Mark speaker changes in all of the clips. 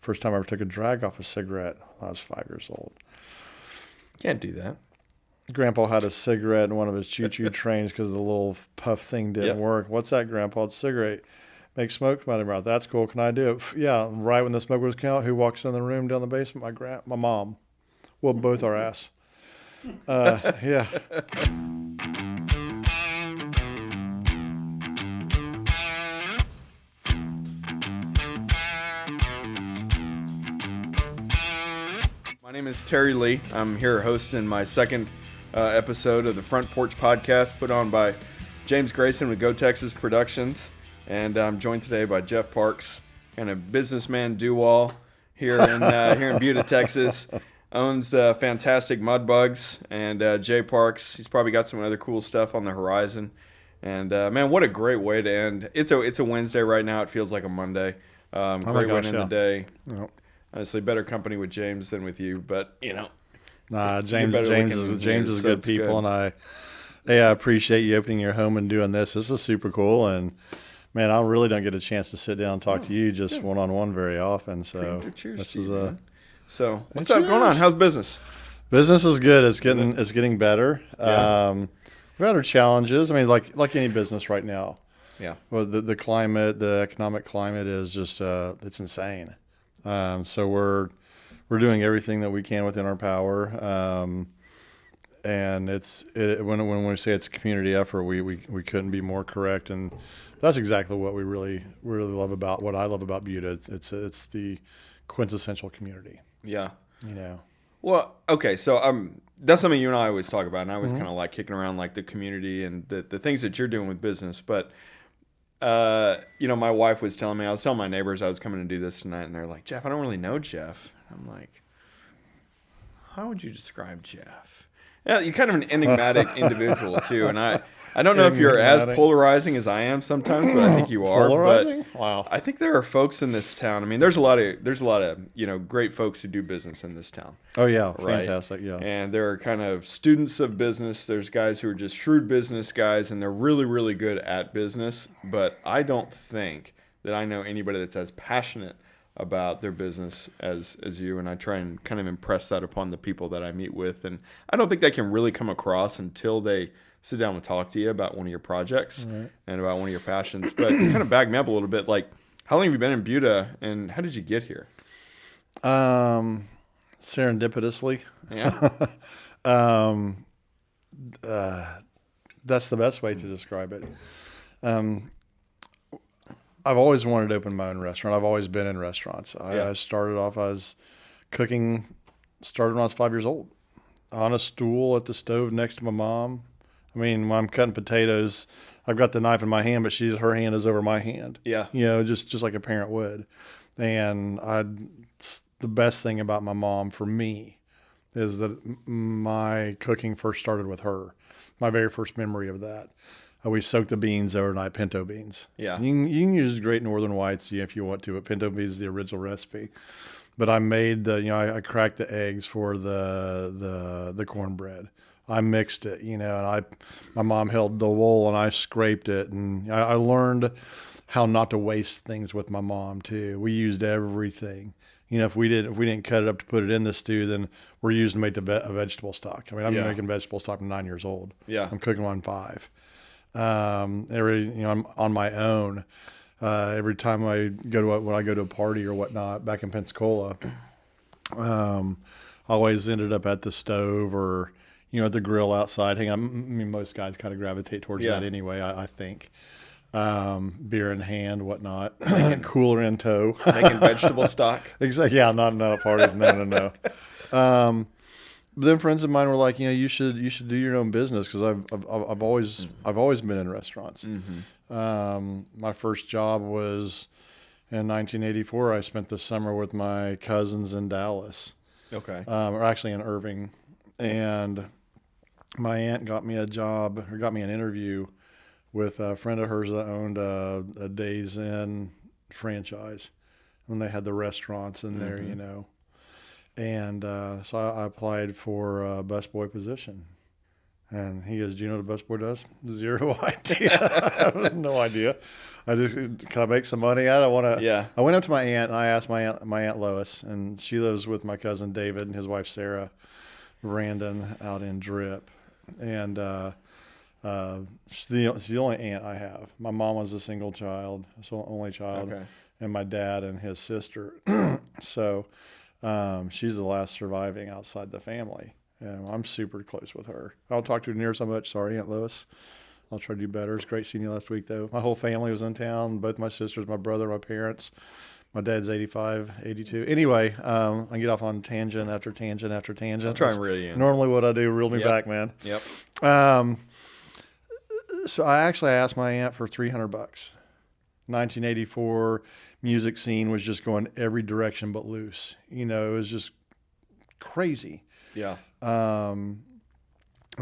Speaker 1: First time I ever took a drag off a cigarette when I was 5 years old.
Speaker 2: Can't do that.
Speaker 1: Grandpa had a cigarette in one of his choo-choo trains because the little puff thing didn't work. What's that, Grandpa? It's a cigarette. Make smoke come out of your mouth. That's cool. Can I do it? Yeah. Right when the smoke was coming out, who walks in the room down the basement? My mom. Well, both our ass. Yeah.
Speaker 2: My name is Terry Lee. I'm here hosting my second episode of the Front Porch podcast put on by James Grayson with Go Texas Productions. And I'm joined today by Jeff Parks, kind of businessman do-all here in Buda, Texas. Owns fantastic mud bugs. And Jay Parks, he's probably got some other cool stuff on the horizon. And man, what a great way to end. It's a Wednesday right now. It feels like a Monday. Great way to end the day. Yep. Honestly, better company with James than with you, but you know.
Speaker 1: James is good people, and I appreciate you opening your home and doing this. This is super cool, and man, I really don't get a chance to sit down and talk to you just one-on-one very often. So this is a.
Speaker 2: So what's up going on? How's business?
Speaker 1: Business is good. It's getting better. Yeah. We've had our challenges. I mean, like any business right now. Yeah. Well, the climate, the economic climate is just it's insane. So we're doing everything that we can within our power. And when we say it's a community effort, we couldn't be more correct. And that's exactly what we really love about what I love about Buda. It's the quintessential community.
Speaker 2: Yeah.
Speaker 1: You know.
Speaker 2: Well, okay. So that's something you and I always talk about, and I was kind of like kicking around like the community and the things that you're doing with business, but. My wife was telling me, I was telling my neighbors I was coming to do this tonight, and they're like, Jeff, I don't really know Jeff. I'm like, how would you describe Jeff? Yeah, you're kind of an enigmatic individual too, and I don't know if you're as polarizing as I am sometimes, but I think you are.
Speaker 1: Polarizing?
Speaker 2: But
Speaker 1: wow.
Speaker 2: I think there are folks in this town. I mean, there's a lot of great folks who do business in this town.
Speaker 1: Oh yeah,
Speaker 2: right?
Speaker 1: Fantastic, yeah.
Speaker 2: And there are kind of students of business. There's guys who are just shrewd business guys, and they're really, really good at business. But I don't think that I know anybody that's as passionate about their business as you, and I try and kind of impress that upon the people that I meet with, and I don't think that can really come across until they sit down and talk to you about one of your projects and about one of your passions. But kind of back me up a little bit, like how long have you been in Buda and how did you get here?
Speaker 1: Serendipitously.
Speaker 2: Yeah.
Speaker 1: That's the best way to describe it. I've always wanted to open my own restaurant. I've always been in restaurants. I started off as cooking, started when I was 5 years old, on a stool at the stove next to my mom. I mean, when I'm cutting potatoes, I've got the knife in my hand, but her hand is over my hand. Yeah. You know, just like a parent would. And the best thing about my mom for me is that my cooking first started with her. My very first memory of that. We soak the beans overnight, pinto beans. Yeah. You can use Great Northern Whites if you want to, but pinto beans is the original recipe. But I made I cracked the eggs for the cornbread. I mixed it, and my mom held the wool and I scraped it, and I learned how not to waste things with my mom too. We used everything. If we didn't cut it up to put it in the stew, then we're using to make a vegetable stock. I mean, I'm making vegetable stock from 9 years old. Yeah. I'm cooking on 5. I'm on my own. Every time when I go to a party or whatnot back in Pensacola, I always ended up at the stove or, at the grill outside. I mean, most guys kind of gravitate towards that anyway, I think. Beer in hand, whatnot, cooler in tow.
Speaker 2: Making vegetable stock.
Speaker 1: Exactly. Yeah. Not at parties. No. But then friends of mine were like, you should do your own business because I've always been in restaurants. Mm-hmm. My first job was in 1984. I spent the summer with my cousins in Dallas. Okay. Or actually in Irving, and my aunt got me an interview with a friend of hers that owned a Days Inn franchise, and they had the restaurants in there, And so I applied for a busboy position. And he goes, do you know what a busboy does? Zero idea. I have no idea. I just, can I make some money out of it? I want to.
Speaker 2: Yeah.
Speaker 1: I went up to my aunt and I asked my aunt Lois, and she lives with my cousin David and his wife Sarah Randon out in Drip. And she's the only aunt I have. My mom was a single child, so only child,
Speaker 2: Okay.
Speaker 1: and my dad and his sister. So she's the last surviving outside the family. And I'm super close with her. I don't talk to her near so much. Sorry, Aunt Lois. I'll try to do better. It's great seeing you last week, though. My whole family was in town. Both my sisters, my brother, my parents. My dad's 85, 82. Anyway, I get off on tangent after tangent after tangent.
Speaker 2: I'll try and reel you in.
Speaker 1: Normally what I do, reel me back, man.
Speaker 2: Yep.
Speaker 1: So I actually asked my aunt for $300. 1984 music scene was just going every direction but loose. You know, it was just crazy.
Speaker 2: Yeah.
Speaker 1: And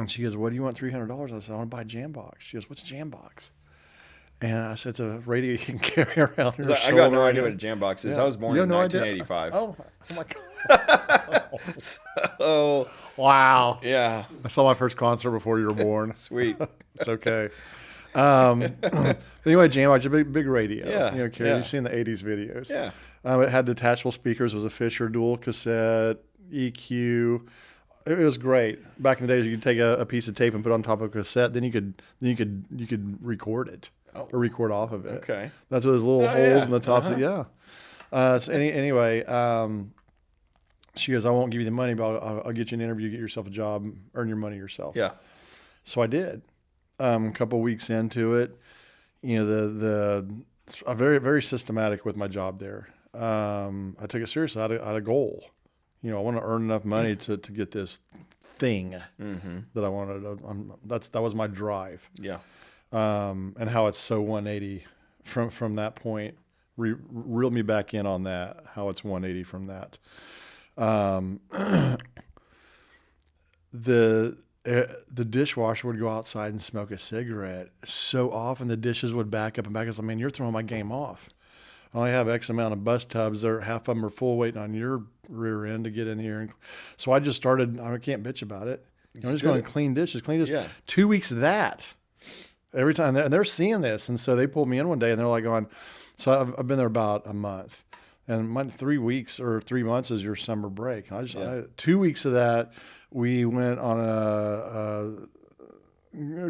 Speaker 1: she goes, what do you want $300? I said, I want to buy a Jambox. She goes, what's a Jambox? And I said, it's a radio you can carry around your shoulder.
Speaker 2: I got no idea what a Jambox is. I was born in 1985.
Speaker 1: Oh my God.
Speaker 2: So,
Speaker 1: Wow.
Speaker 2: yeah.
Speaker 1: I saw my first concert before you were born.
Speaker 2: Sweet.
Speaker 1: It's okay. But anyway, Jambox, a big radio.
Speaker 2: Yeah,
Speaker 1: You know, Carrie,
Speaker 2: yeah.
Speaker 1: you've seen the 80s videos.
Speaker 2: Yeah.
Speaker 1: It had detachable speakers. It was a Fisher dual cassette, EQ. It was great. Back in the days, you could take a piece of tape and put it on top of a cassette. Then you could record it or record off of it.
Speaker 2: Okay.
Speaker 1: That's what those little holes
Speaker 2: yeah.
Speaker 1: in the tops. So anyway, she goes, I won't give you the money, but I'll get you an interview, get yourself a job, earn your money yourself.
Speaker 2: Yeah.
Speaker 1: So I did. A couple of weeks into it, you know, I'm very, very systematic with my job there. I took it seriously. I had a goal. You know, I want to earn enough money to get this thing that I wanted. That was my drive.
Speaker 2: Yeah.
Speaker 1: And how it's so 180 from that point. Reel me back in on that. How it's 180 from that. The dishwasher would go outside and smoke a cigarette. So often the dishes would back up and back. I was like, man, you're throwing my game off. I only have X amount of bus tubs. Half of them are full waiting on your rear end to get in here. And so I just started, I can't bitch about it. I'm just going to clean dishes.
Speaker 2: Yeah.
Speaker 1: 2 weeks of that. Every time. And they're seeing this. And so they pulled me in one day and they're like going, so I've been there about a month. And my 3 weeks or 3 months is your summer break. And I 2 weeks of that, we went on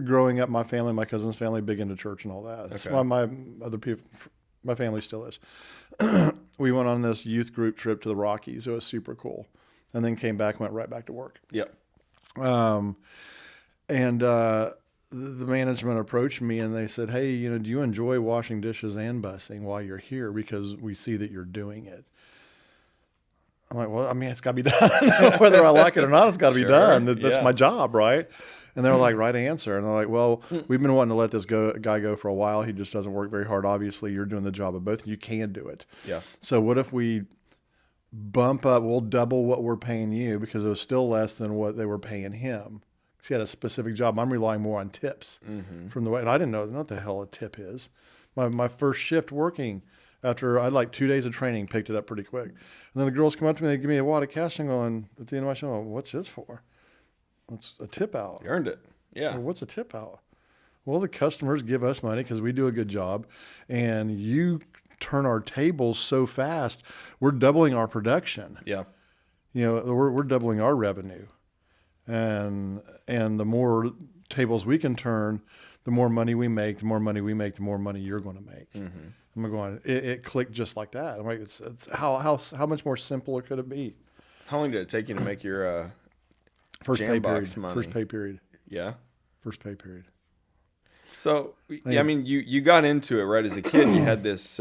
Speaker 1: growing up, my family, my cousin's family, big into church and all that. That's why my other people, my family still is. We went on this youth group trip to the Rockies. It was super cool. And then came back, went right back to work.
Speaker 2: Yep.
Speaker 1: The management approached me and they said, hey, you know, do you enjoy washing dishes and busing while you're here? Because we see that you're doing it. I'm like, well, I mean, it's got to be done. Whether I like it or not, it's got to be done. That's my job, right? And they're like, right answer. And they're like, well, we've been wanting to let this guy go for a while. He just doesn't work very hard. Obviously, you're doing the job of both. You can do it.
Speaker 2: Yeah.
Speaker 1: So what if we bump up, we'll double what we're paying you because it was still less than what they were paying him. He had a specific job. I'm relying more on tips from the way, and I didn't know what the hell a tip is. My first shift working, after I had like 2 days of training, picked it up pretty quick. And then the girls come up to me, they give me a wad of cash, and going at the end of my show, what's this for? It's a tip out.
Speaker 2: You earned it. Yeah.
Speaker 1: Well, what's a tip out? Well, the customers give us money because we do a good job, and you turn our tables so fast, we're doubling our production.
Speaker 2: Yeah.
Speaker 1: You know, we're doubling our revenue. And the more tables we can turn, the more money we make, the more money we make, the more money you're going to make. I'm going, it clicked just like that. I'm like, it's how much more simpler could it be?
Speaker 2: How long did it take you to make your
Speaker 1: First pay period.
Speaker 2: Jambox money?
Speaker 1: First pay period.
Speaker 2: Yeah.
Speaker 1: First pay period.
Speaker 2: So, yeah, I mean, you got into it right as a kid. You had this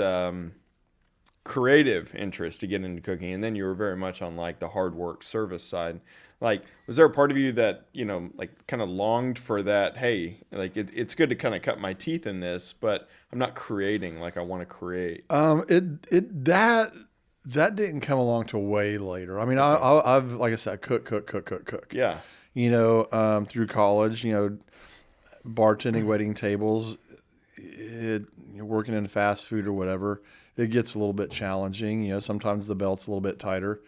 Speaker 2: creative interest to get into cooking, and then you were very much on like the hard work service side. Like, was there a part of you that, you know, like kind of longed for that? Hey, like it's good to kind of cut my teeth in this, but I'm not creating like I want to create.
Speaker 1: That didn't come along till way later. I mean, I've like I said, cook.
Speaker 2: Yeah.
Speaker 1: You know, through college, you know, bartending, waiting tables, working in fast food or whatever, it gets a little bit challenging. You know, sometimes the belt's a little bit tighter.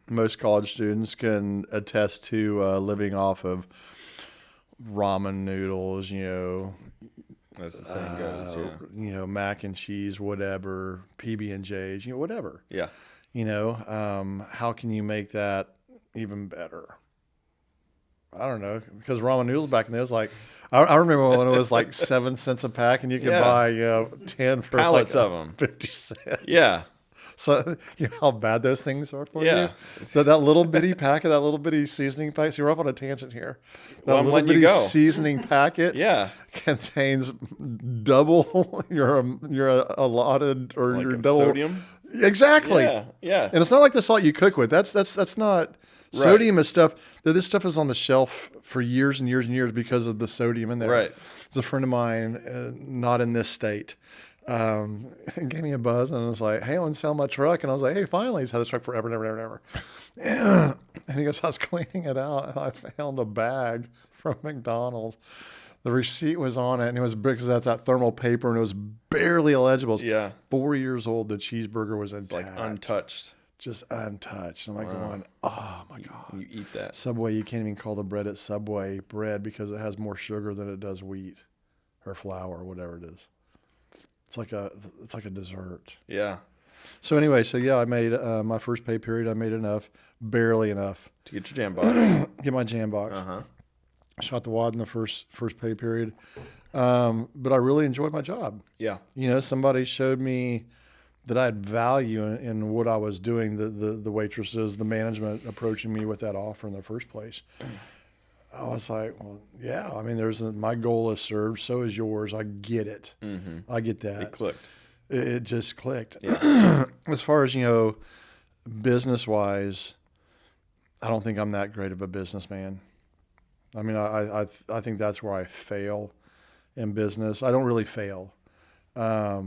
Speaker 1: most college students can attest to living off of ramen noodles,
Speaker 2: As the saying goes,
Speaker 1: mac and cheese, whatever, PB&Js, whatever.
Speaker 2: Yeah.
Speaker 1: How can you make that even better? I don't know, because ramen noodles back in there was like, I remember when it was like 7 cents a pack, and you could buy 10 for
Speaker 2: pallets
Speaker 1: like
Speaker 2: of them,
Speaker 1: 50 cents.
Speaker 2: Yeah.
Speaker 1: So you know how bad those things are for
Speaker 2: Yeah.
Speaker 1: you. That little bitty packet, that little bitty seasoning packet. So you're off on a tangent here. That
Speaker 2: Well, I'm
Speaker 1: little
Speaker 2: letting you
Speaker 1: bitty
Speaker 2: go.
Speaker 1: seasoning packet
Speaker 2: Yeah.
Speaker 1: contains double your allotted or
Speaker 2: Like
Speaker 1: your
Speaker 2: of
Speaker 1: double
Speaker 2: sodium.
Speaker 1: Exactly.
Speaker 2: Yeah.
Speaker 1: And it's not like the salt you cook with. That's not sodium is stuff that this stuff is on the shelf for years and years and years because of the sodium in there.
Speaker 2: Right.
Speaker 1: It's a friend of mine, not in this state, gave me a buzz and I was like, "Hey, I want to sell my truck." And I was like, "Hey, finally, he's had this truck forever, never." And he goes, "I was cleaning it out and I found a bag from McDonald's. The receipt was on it, and it was because that's that thermal paper, and it was barely illegible.
Speaker 2: Yeah.
Speaker 1: 4 years old. The cheeseburger was intact,
Speaker 2: Like untouched.
Speaker 1: just untouched. I'm like going, oh my god!
Speaker 2: You eat that.
Speaker 1: Subway, you can't even call the bread at Subway bread because it has more sugar than it does wheat or flour or whatever it is. It's like a dessert.
Speaker 2: Yeah.
Speaker 1: So anyway, I made my first pay period. I made enough, barely enough,
Speaker 2: To get your jam box.
Speaker 1: get my jam box.
Speaker 2: Uh-huh.
Speaker 1: Shot the wad in the first pay period, but I really enjoyed my job.
Speaker 2: Yeah.
Speaker 1: Somebody showed me that I had value in what I was doing. The waitresses, the management approaching me with that offer in the first place. I was like, well, yeah. I mean, my goal is served. So is yours. I get it.
Speaker 2: Mm-hmm.
Speaker 1: I get that.
Speaker 2: It clicked.
Speaker 1: It just clicked.
Speaker 2: Yeah.
Speaker 1: As far as business wise, I don't think I'm that great of a businessman. I mean, I think that's where I fail in business. I don't really fail. I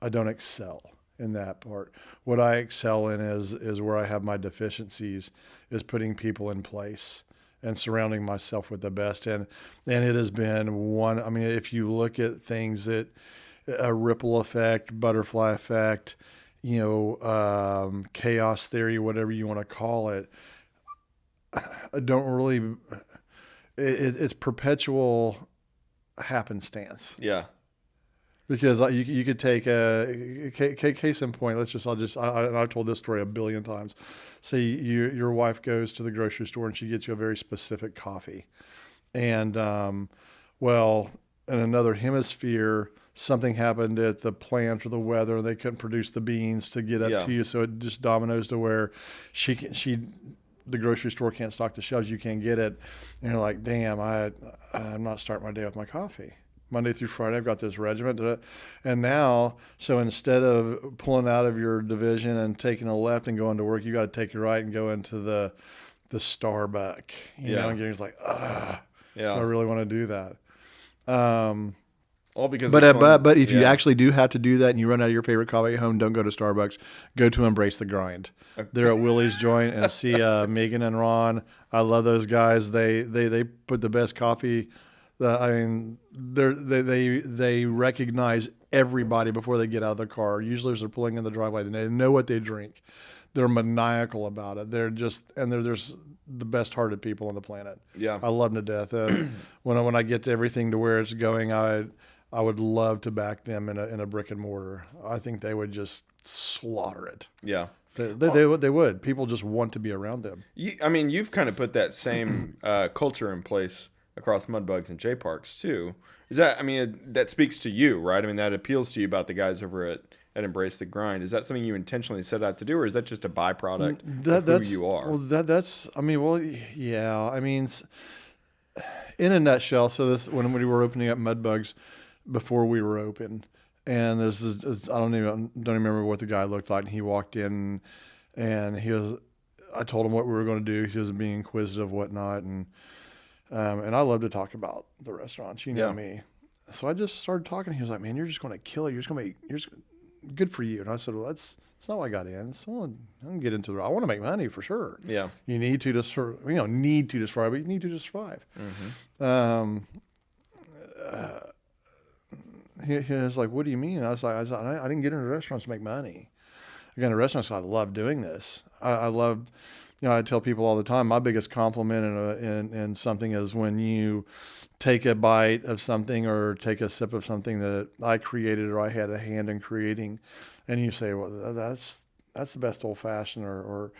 Speaker 1: don't excel in that part. What I excel in is where I have my deficiencies, is putting people in place and surrounding myself with the best. And it has been one. I mean, if you look at things that a ripple effect, butterfly effect, chaos theory, whatever you want to call it, I don't really. It's perpetual happenstance.
Speaker 2: Yeah.
Speaker 1: Because you could take a case in point. I've told this story a billion times. Say your wife goes to the grocery store and she gets you a very specific coffee, and in another hemisphere, something happened at the plant or the weather, and they couldn't produce the beans to get up to you, so it just dominoes to where the grocery store can't stock the shelves. You can't get it. And you're like, damn, I'm not starting my day with my coffee. Monday through Friday, I've got this regiment. And now, so instead of pulling out of your division and taking a left and going to work, you got to take a right and go into the Starbucks. And getting like, do I really want to do that?
Speaker 2: All because
Speaker 1: but if you actually do have to do that and you run out of your favorite coffee at home, don't go to Starbucks. Go to Embrace the Grind. They're at Willie's Joint, and see Megan and Ron. I love those guys. They put the best coffee. They recognize everybody before they get out of their car. Usually, as they're pulling in the driveway, they know what they drink. They're maniacal about it. They're the best-hearted people on the planet.
Speaker 2: Yeah,
Speaker 1: I love them to death. When I get to everything to where it's going, I would love to back them in a brick and mortar. I think they would just slaughter it.
Speaker 2: Yeah.
Speaker 1: They would. People just want to be around them.
Speaker 2: You've kind of put that same culture in place across Mudbugs and J Parks too. Is that? That speaks to you, right? I mean, that appeals to you about the guys over at Embrace the Grind. Is that something you intentionally set out to do, or is that just a byproduct of who you are?
Speaker 1: Yeah. In a nutshell, so this when we were opening up Mudbugs before we were open. And there's this, I don't even remember what the guy looked like. And he walked in, and I told him what we were going to do. He was being inquisitive, whatnot, and I love to talk about the restaurants. You know me, so I just started talking. He was like, "Man, you're just going to kill it. You're just good for you." And I said, "Well, that's not why I got in. So I want to get into I want to make money for sure.
Speaker 2: Yeah,
Speaker 1: you need to just survive, but you need to just survive."
Speaker 2: Mm-hmm.
Speaker 1: He was like, "What do you mean?" I was like, I didn't get into restaurants to make money. going to restaurants. I love doing this. I love, I tell people all the time, my biggest compliment in something is when you take a bite of something or take a sip of something that I created or I had a hand in creating, and you say, well, that's the best old fashioned, or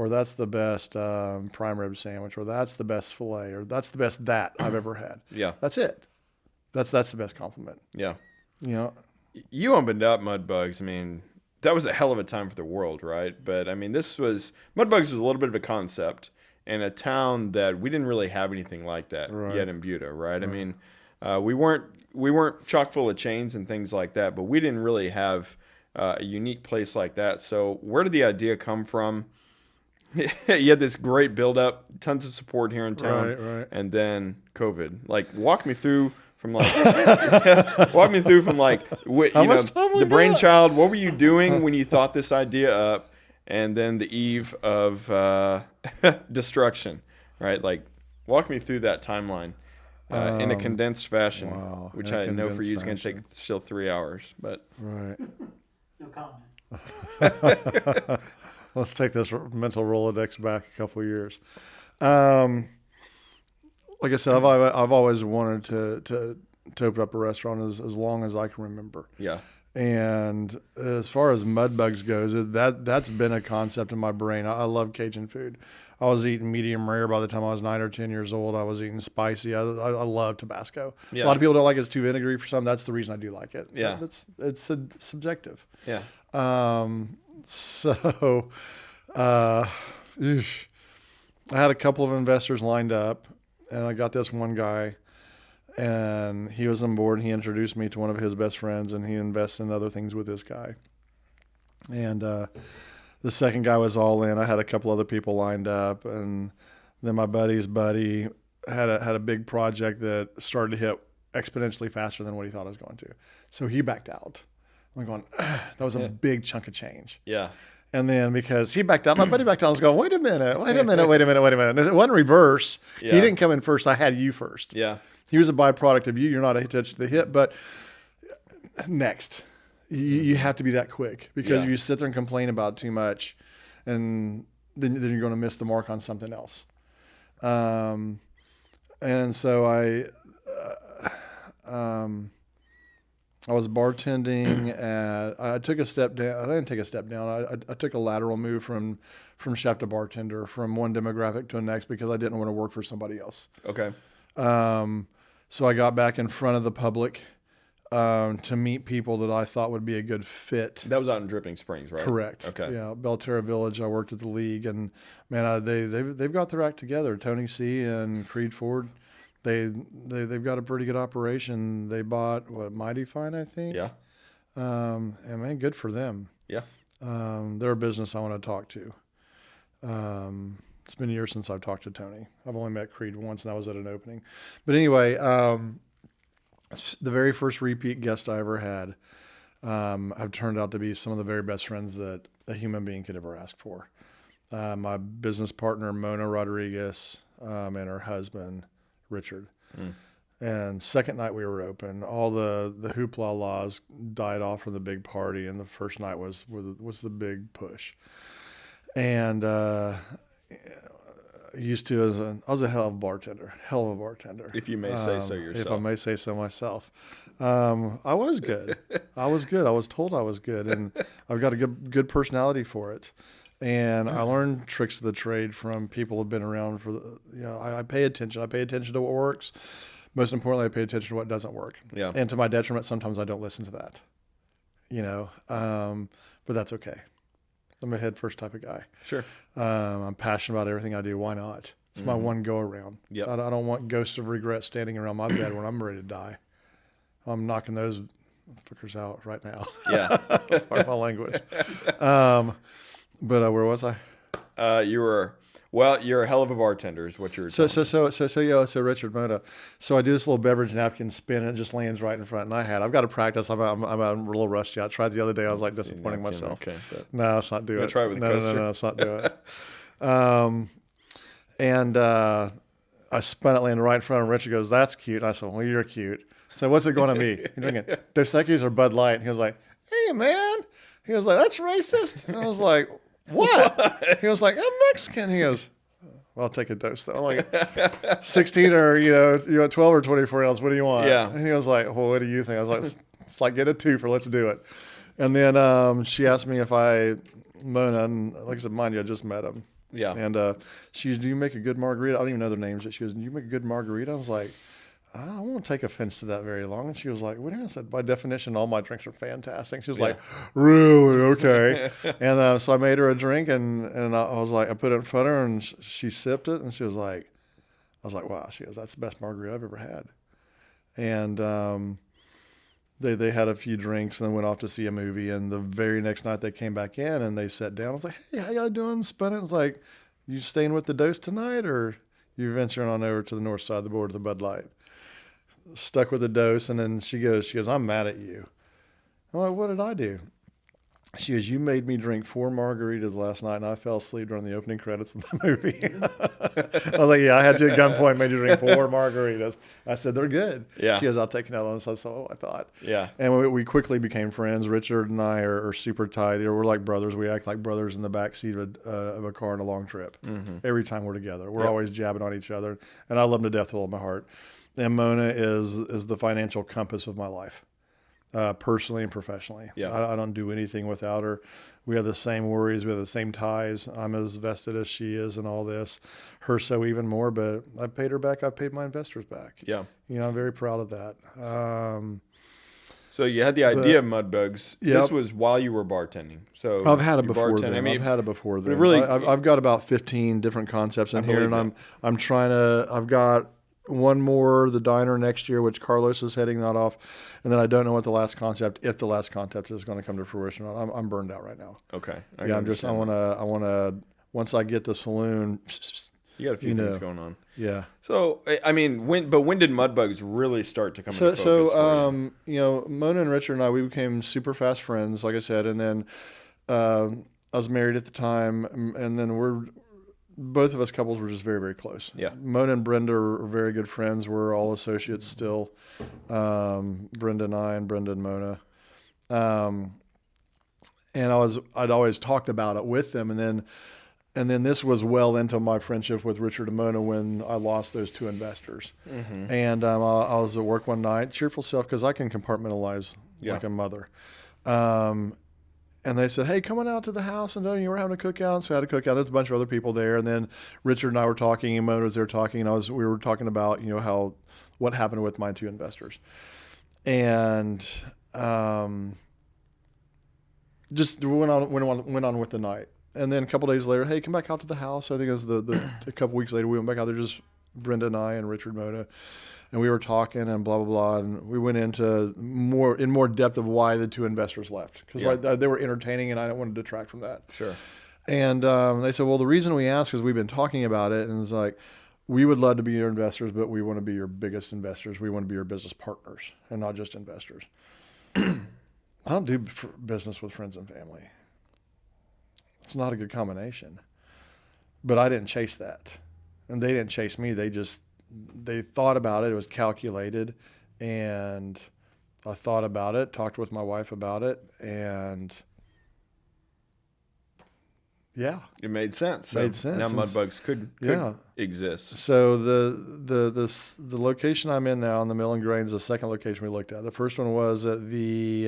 Speaker 1: that's the best prime rib sandwich, or that's the best filet, or that's the best that I've ever had.
Speaker 2: Yeah.
Speaker 1: That's it. That's the best compliment.
Speaker 2: Yeah.
Speaker 1: You
Speaker 2: opened up Mudbugs. I mean, that was a hell of a time for the world, right? But I mean, Mudbugs was a little bit of a concept in a town that we didn't really have anything like that yet in Buda, right? I mean, we weren't chock full of chains and things like that, but we didn't really have a unique place like that. So where did the idea come from? You had this great build up, tons of support here in town,
Speaker 1: right.
Speaker 2: And then COVID. Like, walk me through from the brainchild. What were you doing when you thought this idea up? And then the eve of destruction, right? Like, walk me through that timeline in a condensed fashion, which I know for you is going to take still 3 hours. But
Speaker 1: right.
Speaker 3: No comment.
Speaker 1: Let's take this mental Rolodex back a couple of years. Like I said, I've always wanted to open up a restaurant as long as I can remember.
Speaker 2: Yeah.
Speaker 1: And as far as Mudbugs goes, that's been a concept in my brain. I love Cajun food. I was eating medium rare by the time I was 9 or 10 years old. I was eating spicy. I love Tabasco.
Speaker 2: Yeah.
Speaker 1: A lot of people don't like it. It's too vinegary for some. That's the reason I do like it.
Speaker 2: Yeah.
Speaker 1: It's subjective.
Speaker 2: Yeah.
Speaker 1: So I had a couple of investors lined up, and I got this one guy, and he was on board, and he introduced me to one of his best friends, and he invests in other things with this guy. And the second guy was all in. I had a couple other people lined up, and then my buddy's buddy had a big project that started to hit exponentially faster than what he thought it was going to. So he backed out. I'm going, that was a big chunk of change.
Speaker 2: Yeah.
Speaker 1: And then because he backed out, my buddy backed out. I was going, wait a minute. And it wasn't reverse.
Speaker 2: Yeah.
Speaker 1: He didn't come in first. I had you first.
Speaker 2: Yeah.
Speaker 1: He was a byproduct of you. You're not a touch the hit, but next. You have to be that quick, because if you sit there and complain about too much, and then you're going to miss the mark on something else. And so I was bartending I took a step down. I didn't take a step down. I took a lateral move from chef to bartender, from one demographic to the next, because I didn't want to work for somebody else.
Speaker 2: Okay.
Speaker 1: So I got back in front of the public to meet people that I thought would be a good fit.
Speaker 2: That was out in Dripping Springs, right?
Speaker 1: Correct.
Speaker 2: Okay.
Speaker 1: Yeah, Belterra Village. I worked at the league, and man, they've got their act together. Tony C. and Creed Ford, they've got a pretty good operation. They bought Mighty Fine, I think.
Speaker 2: Yeah.
Speaker 1: And man, good for them.
Speaker 2: Yeah.
Speaker 1: They're a business I want to talk to. It's been years since I've talked to Tony. I've only met Creed once, and that was at an opening. But anyway, the very first repeat guest I ever had have turned out to be some of the very best friends that a human being could ever ask for. My business partner, Mona Rodriguez, and her husband, Richard. And second night we were open, all the hoopla laws died off from the big party, and the first night was the big push. And I was a hell of a bartender.
Speaker 2: If you may say so yourself.
Speaker 1: If I may say so myself. I was good. I was told I was good, and I've got a good personality for it. And I learned tricks of the trade from people who've been around I pay attention. I pay attention to what works. Most importantly, I pay attention to what doesn't work.
Speaker 2: Yeah.
Speaker 1: And to my detriment, sometimes I don't listen to that. But that's okay. I'm a head first type of guy.
Speaker 2: Sure.
Speaker 1: I'm passionate about everything I do. Why not? It's my one go around.
Speaker 2: Yep.
Speaker 1: I don't want ghosts of regret standing around my bed when I'm ready to die. I'm knocking those fuckers out right now.
Speaker 2: Yeah.
Speaker 1: Pardon my language. But where was I?
Speaker 2: You're a hell of a bartender is what you're
Speaker 1: So Richard Mona. So I do this little beverage napkin spin, and it just lands right in front. And I've got to practice. I'm a little rusty. I tried the other day. I was like disappointing myself.
Speaker 2: Okay.
Speaker 1: No, let's not do it.
Speaker 2: Try it with the coaster.
Speaker 1: No, let's not do it. And I spun it landing right in front of him. Richard goes, "That's cute." And I said, "Well, you're cute." So what's it going to be? You're drinking Dos Equis or Bud Light? And he was like, "Hey, man." He was like, that's racist. And I was like, what? He was like, I'm Mexican. He goes, well, I'll take a dose though. I'm like 16 or, 12 or 24 ounce. What do you want?
Speaker 2: Yeah.
Speaker 1: And he was like, well, what do you think? I was like, it's like, get a 2 for let's do it. And then she asked me if Mona, and like I said, mind you, I just met him.
Speaker 2: Yeah.
Speaker 1: And she goes, do you make a good margarita? I don't even know their names. She goes, do you make a good margarita? I was like, I won't take offense to that very long. And she was like, what do you know? I said, by definition, all my drinks are fantastic. She was like, really? Okay. And so I made her a drink, and I was like, I put it in front of her, and she sipped it, and she was like, I was like, wow. She goes, that's the best margarita I've ever had. And they had a few drinks and then went off to see a movie. And the very next night they came back in and they sat down. I was like, hey, how y'all doing? Spun it. I was like, you staying with the dose tonight, or you venturing on over to the north side of the board to the Bud Light? Stuck with the dose. And then she goes, I'm mad at you. I'm like, what did I do? She goes, you made me drink 4 margaritas last night, and I fell asleep during the opening credits of the movie. I was like, yeah, I had you at gunpoint, made you drink 4 margaritas. I said, they're good.
Speaker 2: Yeah.
Speaker 1: She goes, I'll take another one. So that's all I thought.
Speaker 2: Yeah.
Speaker 1: And we quickly became friends. Richard and I are super tight. We're like brothers. We act like brothers in the backseat of a car on a long trip. Mm-hmm. Every time we're together. We're always jabbing on each other. And I love them to death with all my heart. And Mona is the financial compass of my life. Personally and professionally.
Speaker 2: Yeah.
Speaker 1: I don't do anything without her. We have the same worries. We have the same ties. I'm as vested as she is in all this. Her so even more, but I paid her back. I paid my investors back.
Speaker 2: Yeah.
Speaker 1: I'm very proud of that.
Speaker 2: So you had the idea of Mud Bugs.
Speaker 1: Yep.
Speaker 2: This was while you were bartending. So
Speaker 1: I've had it
Speaker 2: you
Speaker 1: before
Speaker 2: bartend-
Speaker 1: then.
Speaker 2: I mean,
Speaker 1: I've had it before then.
Speaker 2: really-
Speaker 1: I've got about 15 different concepts in here, and
Speaker 2: believe
Speaker 1: I'm trying to. I've got one more, the diner next year, which Carlos is heading that off, and then I don't know what the last concept, if the last concept is going to come to fruition. I'm burned out right now.
Speaker 2: Okay.
Speaker 1: I want to. Once I get the saloon,
Speaker 2: You got a few things going on.
Speaker 1: yeah.
Speaker 2: So I mean, when did Mud Bugs really start to come into focus?
Speaker 1: So Mona and Richard and I, we became super fast friends, like I said, and then I was married at the time, and then both of us couples were just very, very close.
Speaker 2: Yeah.
Speaker 1: Mona and Brenda are very good friends. We're all associates still. Brenda and I, and Brenda and Mona. And I'd always talked about it with them, and then this was well into my friendship with Richard and Mona when I lost those 2 investors. Mm-hmm. And I was at work one night, cheerful self, because I can compartmentalize like a mother. And they said, hey, come on out to the house. And we're having a cookout. So we had a cookout. There's a bunch of other people there. And then Richard and I were talking, and Mona was there talking. And we were talking about, what happened with my 2 investors. And just went on with the night. And then a couple days later, hey, come back out to the house. I think it was a couple weeks later, we went back out there, just Brenda and I and Richard Mona. And we were talking and blah, blah, blah. And we went into more depth of why the 2 investors left. Because they were entertaining, and I didn't want to detract from that.
Speaker 2: Sure.
Speaker 1: And they said, well, the reason we asked is we've been talking about it. And it's like, we would love to be your investors, but we want to be your biggest investors. We want to be your business partners and not just investors. I don't do business with friends and family. It's not a good combination. But I didn't chase that. And they didn't chase me. They thought about it. It was calculated, and I thought about it, talked with my wife about it, and yeah,
Speaker 2: it made sense.
Speaker 1: Made sense.
Speaker 2: Now Mud Bugs could exist.
Speaker 1: So the location I'm in now, in the Mill and Grain, is the second location we looked at. The first one was at the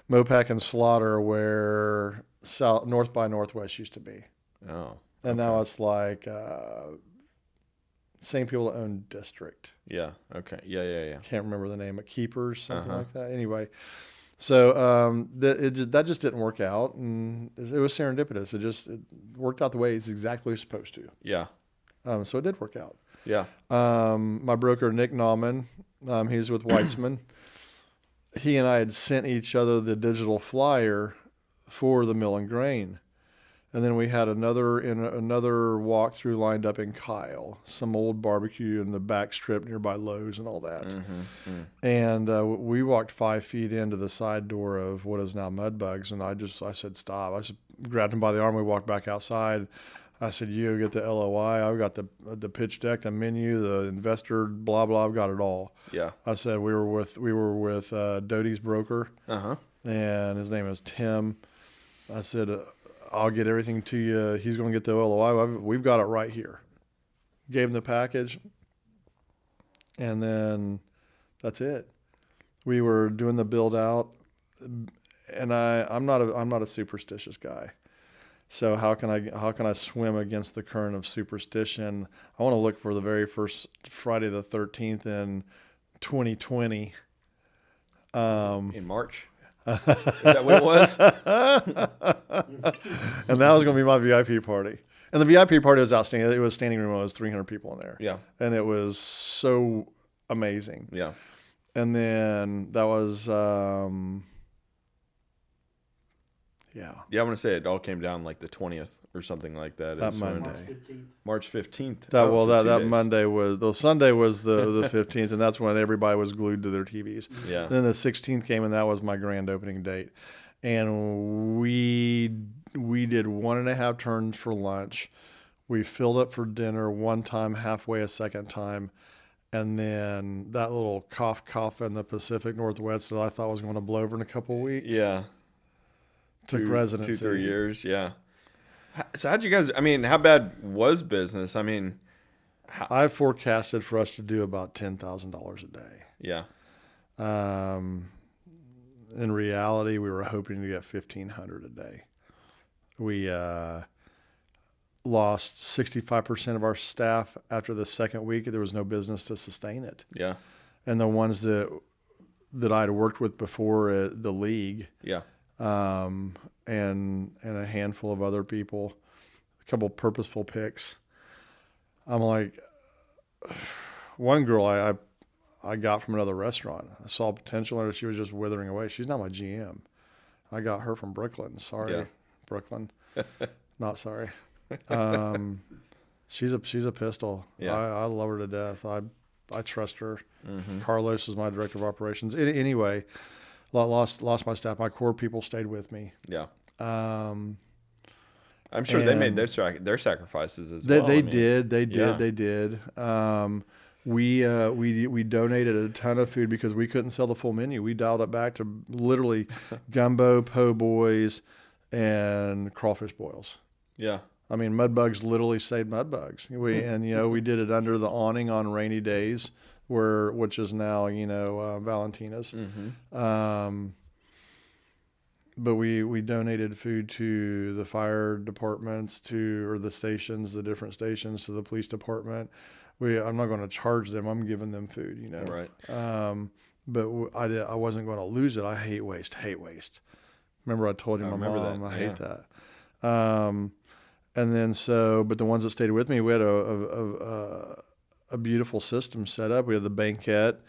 Speaker 1: Mopac and Slaughter, where North by Northwest used to be.
Speaker 2: Oh.
Speaker 1: And now it's like same people that own District.
Speaker 2: Yeah. Okay. Yeah.
Speaker 1: Can't remember the name. Keepers, something like that. Anyway, so that just didn't work out, and it was serendipitous. It worked out the way it's exactly supposed to.
Speaker 2: Yeah.
Speaker 1: So it did work out.
Speaker 2: Yeah.
Speaker 1: My broker, Nick Nauman, he's with Weitzman. He and I had sent each other the digital flyer for the Mill and Grain. And then we had another walkthrough lined up in Kyle, some old barbecue in the back strip nearby Lowe's and all that. Mm-hmm. And we walked 5 feet into the side door of what is now Mud Bugs, and I said, stop. I grabbed him by the arm. We walked back outside. I said, you get the LOI. I've got the pitch deck, the menu, the investor, blah, blah. I've got it all.
Speaker 2: Yeah.
Speaker 1: I said, we were with Doty's broker.
Speaker 2: Uh-huh.
Speaker 1: and his name is Tim. I said, I'll get everything to you. He's going to get the LOI. We've got it right here. Gave him the package, and then that's it. We were doing the build out, and I'm not a superstitious guy. So how can I swim against the current of superstition? I want to look for the very first Friday the 13th in 2020.
Speaker 2: In March. Is that what it was?
Speaker 1: And that was going to be my VIP party. And the VIP party was outstanding. It was standing room. It was 300 people in there.
Speaker 2: Yeah.
Speaker 1: And it was so amazing.
Speaker 2: Yeah.
Speaker 1: And then that was,
Speaker 2: Yeah, I'm gonna say it all came down like the 20th or something like that.
Speaker 1: That Monday.
Speaker 2: March 15th.
Speaker 1: That Monday was the Sunday was the 15th, and that's when everybody was glued to their TVs.
Speaker 2: Yeah.
Speaker 1: Then the 16th came, and that was my grand opening date. And we did 1.5 turns for lunch. We filled up for dinner one time, halfway a second time. And then that little cough in the Pacific Northwest that I thought was going to blow over in a couple of weeks.
Speaker 2: Yeah.
Speaker 1: Took residency.
Speaker 2: 2-3 years. Yeah. So how'd you guys, I mean, how bad was business? I mean,
Speaker 1: I forecasted for us to do about $10,000 a day.
Speaker 2: Yeah.
Speaker 1: In reality, we were hoping to get $1,500 a day. We lost 65% of our staff after the second week. There was no business to sustain it.
Speaker 2: Yeah.
Speaker 1: And the ones that I'd worked with before the league,
Speaker 2: Yeah.
Speaker 1: and a handful of other people, a couple purposeful picks. I'm like, one girl I got from another restaurant. I saw potential in her. She was just withering away. She's not my GM. I got her from Brooklyn. Sorry,
Speaker 2: Yeah.
Speaker 1: Brooklyn. Not sorry. She's a pistol.
Speaker 2: Yeah.
Speaker 1: I love her to death. I trust her.
Speaker 2: Mm-hmm.
Speaker 1: Carlos is my director of operations. Anyway, lost my staff. My core people stayed with me.
Speaker 2: Yeah. I'm sure they made their sacrifices as well.
Speaker 1: They did. We donated a ton of food because we couldn't sell the full menu. We dialed it back to literally gumbo, po' boys, and crawfish boils.
Speaker 2: Yeah.
Speaker 1: I mean, mud bugs literally saved mud bugs. We did it under the awning on rainy days, which is now Valentina's.
Speaker 2: Mm-hmm.
Speaker 1: But we donated food to the fire departments, or the stations, the different stations, to the police department. I'm not going to charge them. I'm giving them food,
Speaker 2: Right.
Speaker 1: But I wasn't going to lose it. I hate waste. Remember I told you my mom, I hate that. And then but the ones that stayed with me, we had a beautiful system set up. We had the banquette.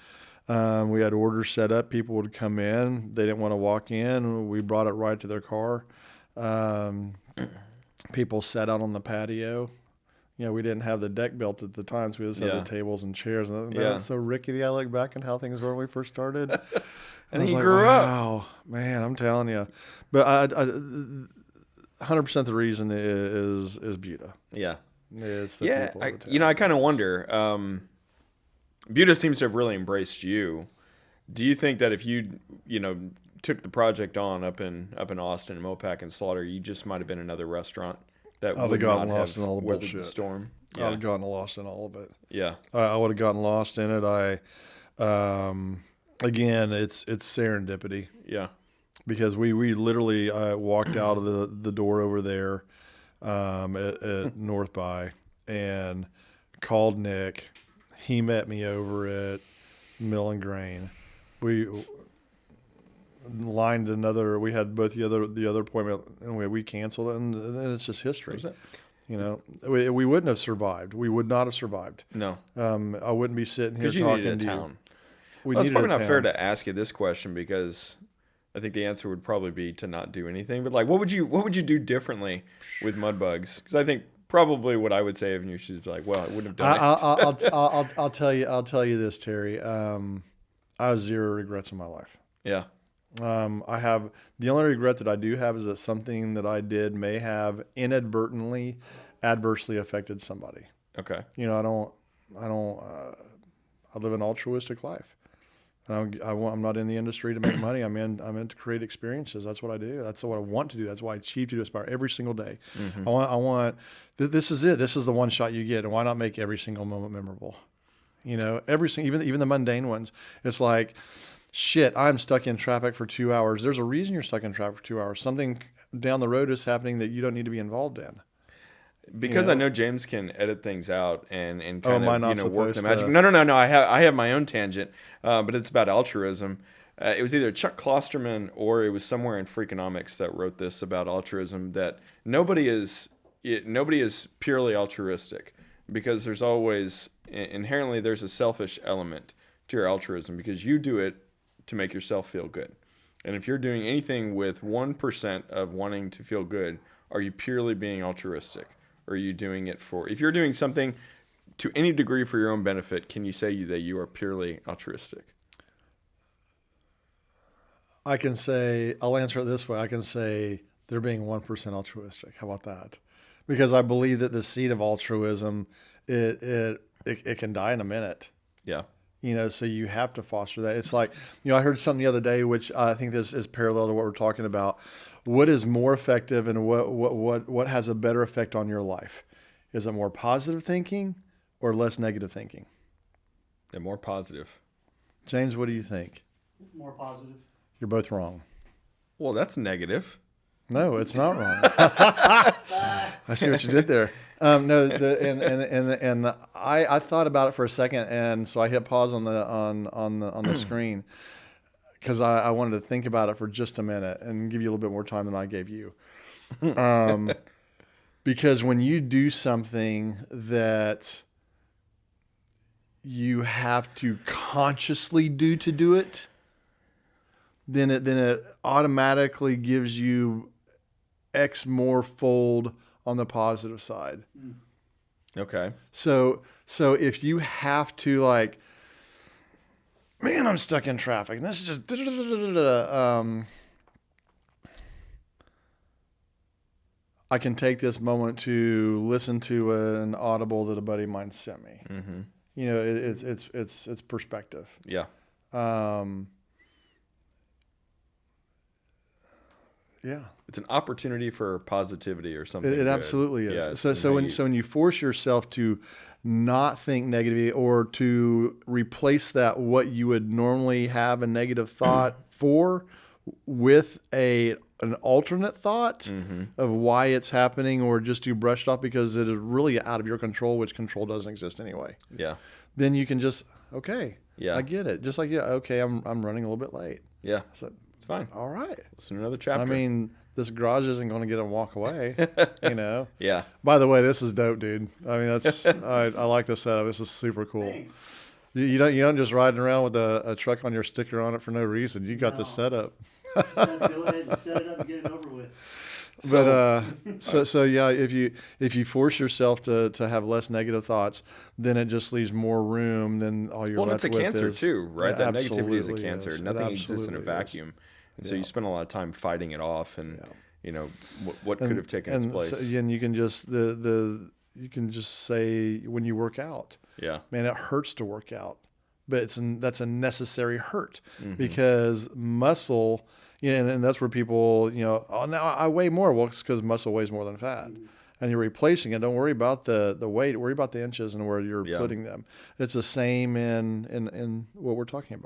Speaker 1: We had orders set up. People would come in. They didn't want to walk in. We brought it right to their car. People sat out on the patio. We didn't have the deck built at the time, so we just had the tables and chairs. And that's so rickety. I look back at how things were when we first started.
Speaker 2: And he grew up.
Speaker 1: Wow, man, I'm telling you. But I 100% the reason is Buda.
Speaker 2: Yeah.
Speaker 1: It's the people.
Speaker 2: I kind of wonder. Buda seems to have really embraced you. Do you think that if you took the project on up in Austin, Mopac and Slaughter, you just might have been another restaurant that would
Speaker 1: gotten
Speaker 2: not
Speaker 1: lost
Speaker 2: have
Speaker 1: in all the
Speaker 2: weathered
Speaker 1: bullshit.
Speaker 2: the storm?
Speaker 1: I'd have gotten lost in all of it.
Speaker 2: Yeah.
Speaker 1: I would have gotten lost in it. Again, it's serendipity.
Speaker 2: Yeah.
Speaker 1: Because we literally walked out of the door over there at North By and called Nick. He met me over at Mill and Grain. We lined another. We had both the other appointment, and we canceled it, and then it's just history. We wouldn't have survived. We would not have survived.
Speaker 2: No.
Speaker 1: I wouldn't be sitting here
Speaker 2: Because you
Speaker 1: talking
Speaker 2: needed
Speaker 1: to
Speaker 2: a town.
Speaker 1: you.
Speaker 2: It's probably not fair to ask you this question because I think the answer would probably be to not do anything. But like, what would you do differently with mud bugs? Because I think probably what I would say if you shoes be like, well, I wouldn't have done it.
Speaker 1: I'll tell you this, Terry. I have zero regrets in my life.
Speaker 2: Yeah.
Speaker 1: I have the only regret that I do have is that something that I did may have inadvertently adversely affected somebody.
Speaker 2: Okay.
Speaker 1: I live an altruistic life. I'm not in the industry to make money. I'm in to create experiences. That's what I do. That's what I want to do. That's why I achieve to aspire every single day.
Speaker 2: Mm-hmm.
Speaker 1: This is it. This is the one shot you get. And why not make every single moment memorable? Even the mundane ones. It's like, shit, I'm stuck in traffic for 2 hours. There's a reason you're stuck in traffic for 2 hours. Something down the road is happening that you don't need to be involved in.
Speaker 2: Because I know James can edit things out and kind of work the magic.
Speaker 1: To...
Speaker 2: No. I have my own tangent, but it's about altruism. It was either Chuck Klosterman or it was somewhere in Freakonomics that wrote this about altruism, that nobody is purely altruistic, because there's always inherently there's a selfish element to your altruism, because you do it to make yourself feel good. And if you're doing anything with 1% of wanting to feel good, are you purely being altruistic? Or are you doing it if you're doing something to any degree for your own benefit, can you say that you are purely altruistic?
Speaker 1: I'll answer it this way. I can say they're being 1% altruistic. How about that? Because I believe that the seed of altruism, it can die in a minute.
Speaker 2: Yeah.
Speaker 1: So you have to foster that. It's like, I heard something the other day, which I think this is parallel to what we're talking about. What is more effective and what has a better effect on your life? Is it more positive thinking or less negative thinking?
Speaker 2: They're more positive.
Speaker 1: James, what do you think?
Speaker 3: More positive.
Speaker 1: You're both wrong.
Speaker 2: Well, that's negative.
Speaker 1: No, it's not wrong. I see what you did there. I thought about it for a second, and so I hit pause on the screen because I wanted to think about it for just a minute and give you a little bit more time than I gave you. Because when you do something that you have to consciously do it, then it automatically gives you X more fold on the positive side.
Speaker 2: Okay.
Speaker 1: So if you have to, like, man, I'm stuck in traffic, and this is just I can take this moment to listen to an audible that a buddy of mine sent me.
Speaker 2: Mm-hmm.
Speaker 1: It's perspective.
Speaker 2: Yeah.
Speaker 1: Yeah.
Speaker 2: It's an opportunity for positivity or something.
Speaker 1: It absolutely is.
Speaker 2: Yeah,
Speaker 1: so when you force yourself to not think negatively, or to replace that what you would normally have a negative thought for with an alternate thought of why it's happening, or just to brush it off because it is really out of your control, which control doesn't exist anyway.
Speaker 2: Yeah.
Speaker 1: Then you can just, okay,
Speaker 2: yeah,
Speaker 1: I get it. Just like, yeah, okay, I'm running a little bit late.
Speaker 2: Yeah.
Speaker 1: So
Speaker 2: it's fine.
Speaker 1: All right.
Speaker 2: Listen to another chapter.
Speaker 1: I mean, this garage isn't going to get him walk away,
Speaker 2: Yeah.
Speaker 1: By the way, this is dope, dude. I mean, that's I like this setup. This is super cool.
Speaker 3: Thanks.
Speaker 1: You don't just riding around with a truck on your sticker on it for no reason. You got the setup.
Speaker 3: Go ahead and set it up and get it over with.
Speaker 1: So yeah, if you force yourself to have less negative thoughts, then it just leaves more room than all you're left with.
Speaker 2: Well, it's a cancer too, right?
Speaker 1: Yeah,
Speaker 2: that negativity is a
Speaker 1: absolutely
Speaker 2: cancer.
Speaker 1: is.
Speaker 2: Nothing exists in a vacuum. And so you spend a lot of time fighting it off, and what could have taken its place.
Speaker 1: And you can just you can just say when you work out,
Speaker 2: yeah,
Speaker 1: man, it hurts to work out, but that's a necessary hurt because muscle. Yeah, and that's where people, oh, now I weigh more. Well, it's because muscle weighs more than fat. And you're replacing it. Don't worry about the weight. Worry about the inches and where you're putting them. It's the same in what we're talking about.